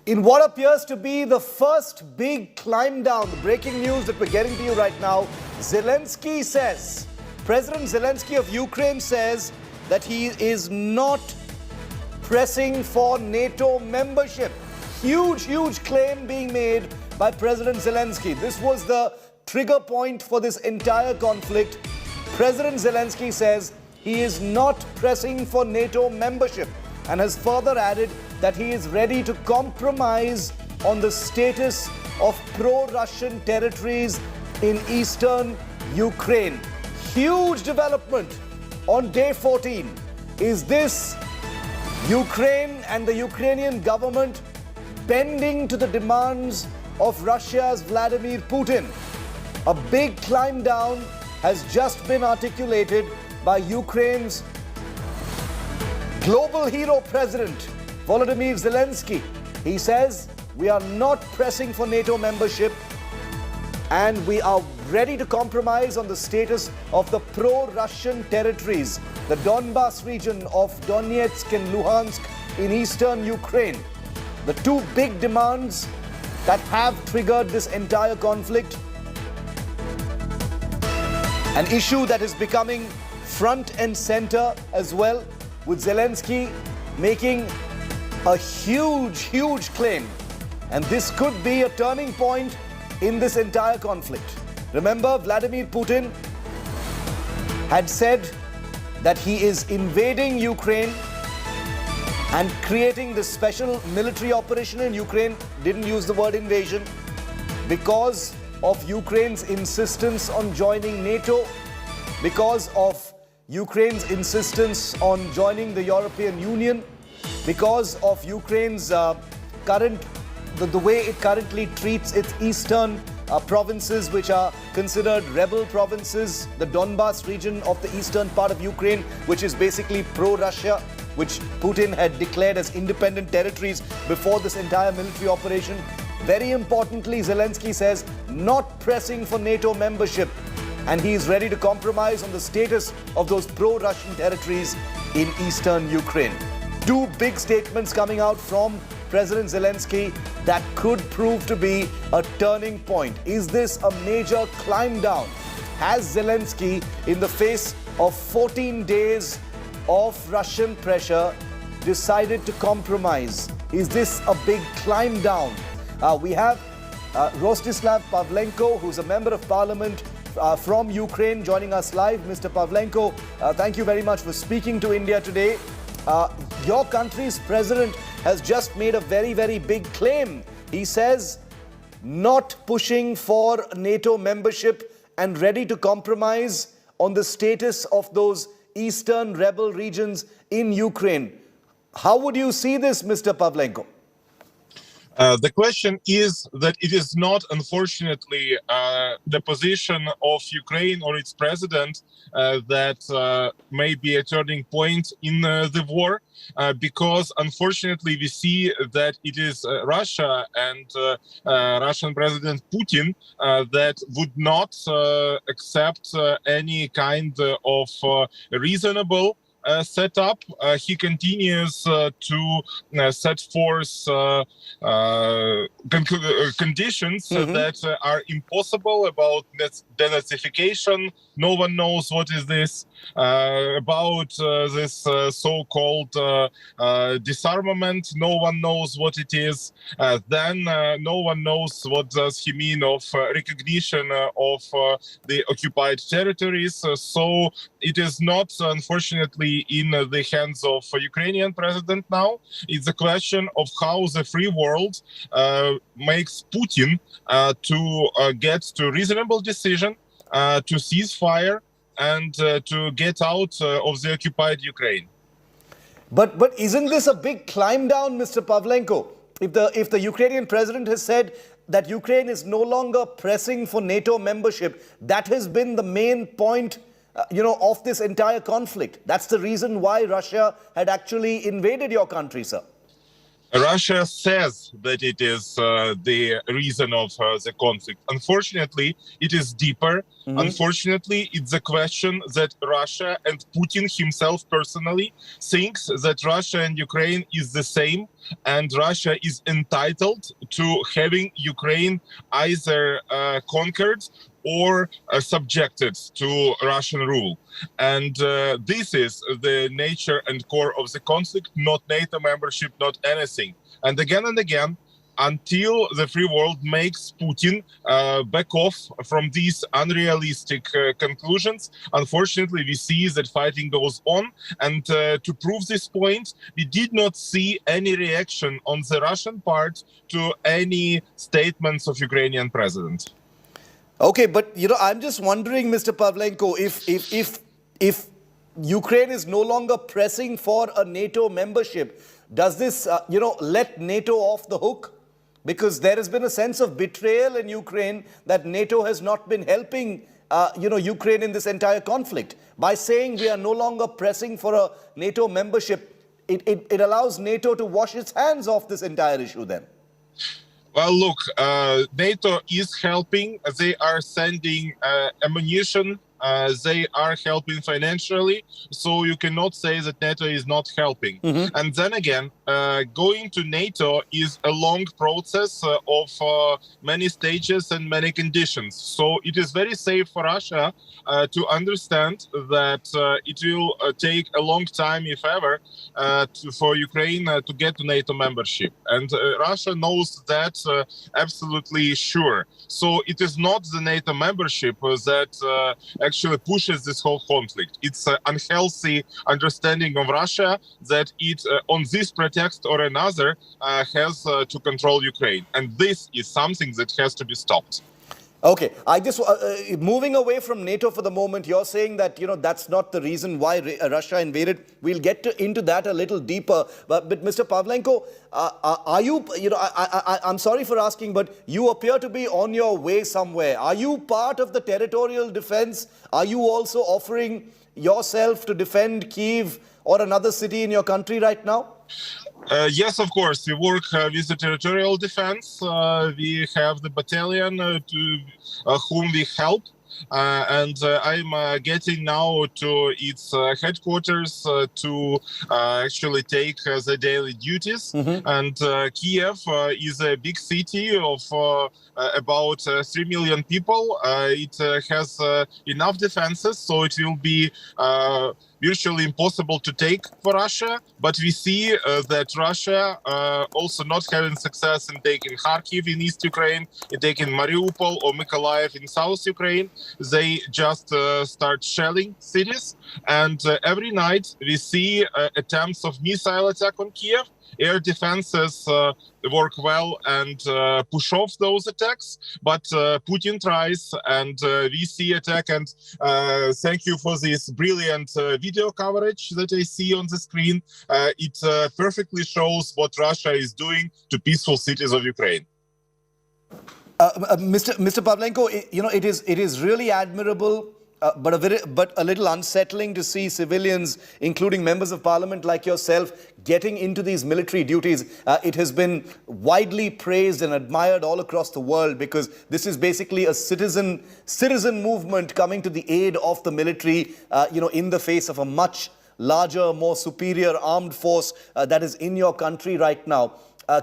In what appears to be the first big climb down, the breaking news that we're getting to you right now, Zelenskyy says, President Zelenskyy of Ukraine says that he is not pressing for NATO membership. Huge claim being made by President Zelenskyy. This was the trigger point for this entire conflict. President Zelenskyy says he is not pressing for NATO membership and has further added that he is ready to compromise on the status of pro-Russian territories in eastern Ukraine. Huge development on day 14. Is this Ukraine and the Ukrainian government bending to the demands of Russia's Vladimir Putin? A big climb down has just been articulated by Ukraine's global hero president, Volodymyr Zelenskyy. He says, we are not pressing for NATO membership and we are ready to compromise on the status of the pro-Russian territories, the Donbas region of Donetsk and Luhansk in eastern Ukraine. The two big demands that have triggered this entire conflict. An issue that is becoming front and center as well, with Zelenskyy making a huge claim. And this could be a turning point in this entire conflict. Remember, Vladimir Putin had said that he is invading Ukraine and creating this special military operation in Ukraine, didn't use the word invasion, because of Ukraine's insistence on joining NATO, because of Ukraine's insistence on joining the European Union, because of Ukraine's the way it currently treats its eastern provinces, which are considered rebel provinces, the Donbas region of the eastern part of Ukraine, which is basically pro-Russia, which Putin had declared as independent territories before this entire military operation. Very importantly, Zelenskyy says not pressing for NATO membership, and he is ready to compromise on the status of those pro-Russian territories in eastern Ukraine. Two big statements coming out from President Zelenskyy that could prove to be a turning point. Is this a major climb down? Has Zelenskyy, in the face of 14 days of Russian pressure, decided to compromise? Is this a big climb down? We have Rostyslav Pavlenko, who's a member of parliament from Ukraine, joining us live. Mr. Pavlenko, thank you very much for speaking to India today. Your country's president has just made a very big claim. He says not pushing for NATO membership and ready to compromise on the status of those eastern rebel regions in Ukraine. How would you see this, Mr. Pavlenko? The question is that it is not, unfortunately, the position of Ukraine or its president that may be a turning point in the war, because unfortunately we see that it is Russia and Russian President Putin that would not accept any kind of reasonable setup. He continues to set forth conditions that are impossible about denazification. No one knows what is this, about this so-called disarmament. No one knows what it is. Then no one knows what does he mean of recognition of the occupied territories. So it is not, unfortunately, in the hands of Ukrainian president now. It's a question of how the free world makes Putin to get to a reasonable decision, to cease fire and to get out of the occupied Ukraine. But isn't this a big climb down, Mr. Pavlenko? If the Ukrainian president has said that Ukraine is no longer pressing for NATO membership, that has been the main point of this entire conflict. That's the reason why Russia had actually invaded your country, sir. Russia says that it is the reason of the conflict. Unfortunately, it is deeper. Unfortunately, it's a question that Russia and Putin himself personally thinks that Russia and Ukraine is the same, and Russia is entitled to having Ukraine either conquered or subjected to Russian rule. And this is the nature and core of the conflict, not NATO membership, not anything. And again, until the free world makes Putin back off from these unrealistic conclusions, unfortunately, we see that fighting goes on. And to prove this point, we did not see any reaction on the Russian part to any statements of Ukrainian president. Okay, but I'm just wondering, Mr. Pavlenko, if Ukraine is no longer pressing for a NATO membership, does this, let NATO off the hook? Because there has been a sense of betrayal in Ukraine that NATO has not been helping, Ukraine in this entire conflict. By saying we are no longer pressing for a NATO membership, it allows NATO to wash its hands off this entire issue then. Well, look, NATO is helping. They are sending ammunition. They are helping financially. So you cannot say that NATO is not helping. And then again, going to NATO is a long process of many stages and many conditions. So it is very safe for Russia to understand that it will take a long time, if ever, for Ukraine to get to NATO membership. And Russia knows that absolutely sure. So it is not the NATO membership that actually pushes this whole conflict. It's an unhealthy understanding of Russia that it, on this pretext or another, has to control Ukraine. And this is something that has to be stopped. Okay, I just moving away from NATO for the moment. You're saying that that's not the reason why Russia invaded. We'll get into that a little deeper. But Mr. Pavlenko, are you? I'm sorry for asking, but you appear to be on your way somewhere. Are you part of the territorial defense? Are you also offering yourself to defend Kiev or another city in your country right now? Yes, of course. We work with the territorial defense. We have the battalion to whom we help. And I'm getting now to its headquarters to actually take the daily duties. And Kiev is a big city of about 3 million people. It has enough defenses, so it will be virtually impossible to take for Russia. But we see that Russia also not having success in taking Kharkiv in East Ukraine, in taking Mariupol or Mykolaiv in South Ukraine. They just start shelling cities. And every night we see attempts of missile attack on Kiev. Air defenses work well and push off those attacks, but Putin tries, and we see attack. And thank you for this brilliant video coverage that I see on the screen. It perfectly shows what Russia is doing to peaceful cities of Ukraine. Mr. Pavlenko, it is really admirable. But a little unsettling to see civilians, including members of parliament like yourself, getting into these military duties. It has been widely praised and admired all across the world because this is basically a citizen movement coming to the aid of the military, in the face of a much larger, more superior armed force that is in your country right now.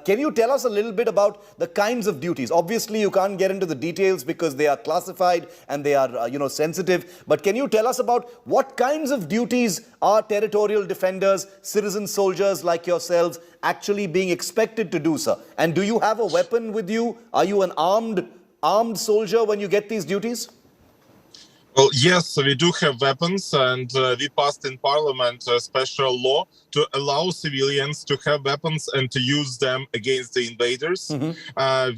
Can you tell us a little bit about the kinds of duties? Obviously, you can't get into the details because they are classified and they are, sensitive. But can you tell us about what kinds of duties are territorial defenders, citizen soldiers like yourselves actually being expected to do, sir? And do you have a weapon with you? Are you an armed soldier when you get these duties? Well, yes, we do have weapons, and we passed in Parliament a special law to allow civilians to have weapons and to use them against the invaders.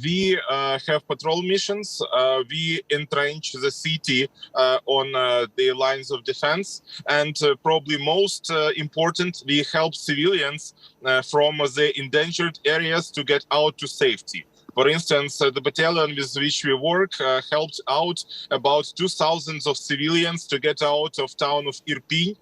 We have patrol missions. We entrench the city on the lines of defense. And probably most important, we help civilians from the endangered areas to get out to safety. For instance, the battalion with which we work helped out about 2,000 of civilians to get out of town of Irpin,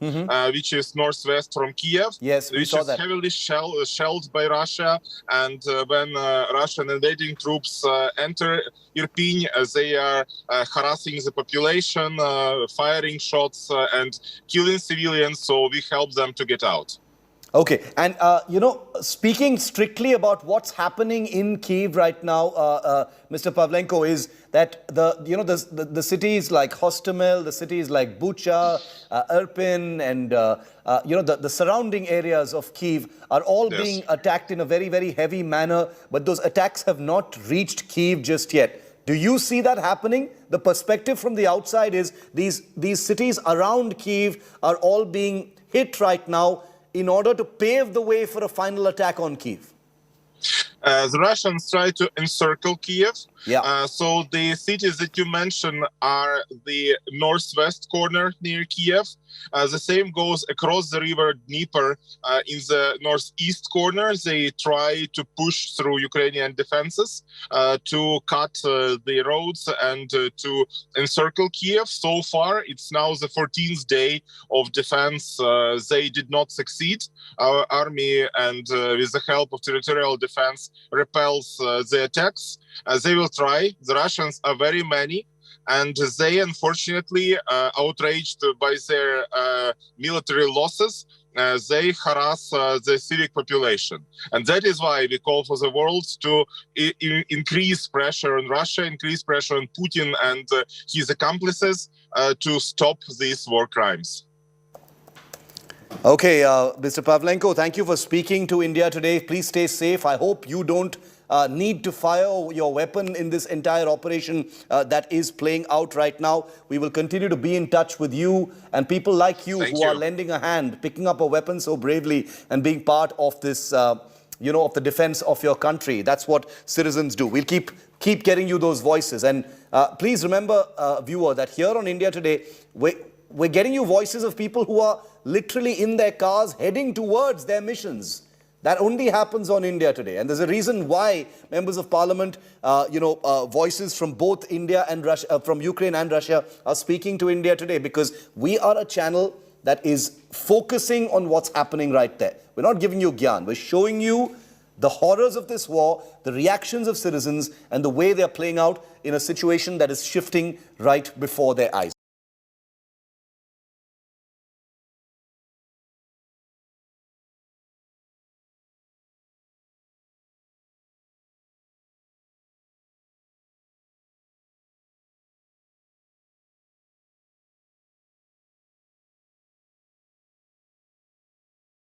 which is northwest from Kiev, Yes, we which saw is that. heavily shelled by Russia. And when Russian invading troops enter Irpin, they are harassing the population, firing shots and killing civilians. So we help them to get out. Okay, and speaking strictly about what's happening in Kiev right now, Mr. Pavlenko, is that the cities like Hostomel, the cities like Bucha, Irpin, and the surrounding areas of Kiev are all being attacked in a very, very heavy manner. But those attacks have not reached Kiev just yet. Do you see that happening? The perspective from the outside is these cities around Kiev are all being hit right now in order to pave the way for a final attack on Kiev. The Russians try to encircle Kiev. Yeah. So the cities that you mentioned are the northwest corner near Kiev. The same goes across the river Dnieper in the northeast corner. They try to push through Ukrainian defenses to cut the roads and to encircle Kiev. So far, it's now the 14th day of defense. They did not succeed. Our army, and with the help of territorial defense, repels the attacks. They will try. The Russians are very many, and they, unfortunately, outraged by their military losses, they harass the civic population. And that is why we call for the world to increase pressure on Russia, increase pressure on Putin and his accomplices to stop these war crimes. Okay, Mr. Pavlenko, thank you for speaking to India today. Please stay safe. I hope you don't need to fire your weapon in this entire operation that is playing out right now. We will continue to be in touch with you and people like you who are lending a hand, picking up a weapon so bravely and being part of this, of the defense of your country. That's what citizens do. We'll keep getting you those voices. And please remember, viewer, that here on India Today, we're getting you voices of people who are literally in their cars heading towards their missions. That only happens on India Today. And there's a reason why members of parliament, voices from both India and Russia, from Ukraine and Russia are speaking to India Today, because we are a channel that is focusing on what's happening right there. We're not giving you gyan. We're showing you the horrors of this war, the reactions of citizens, and the way they're playing out in a situation that is shifting right before their eyes.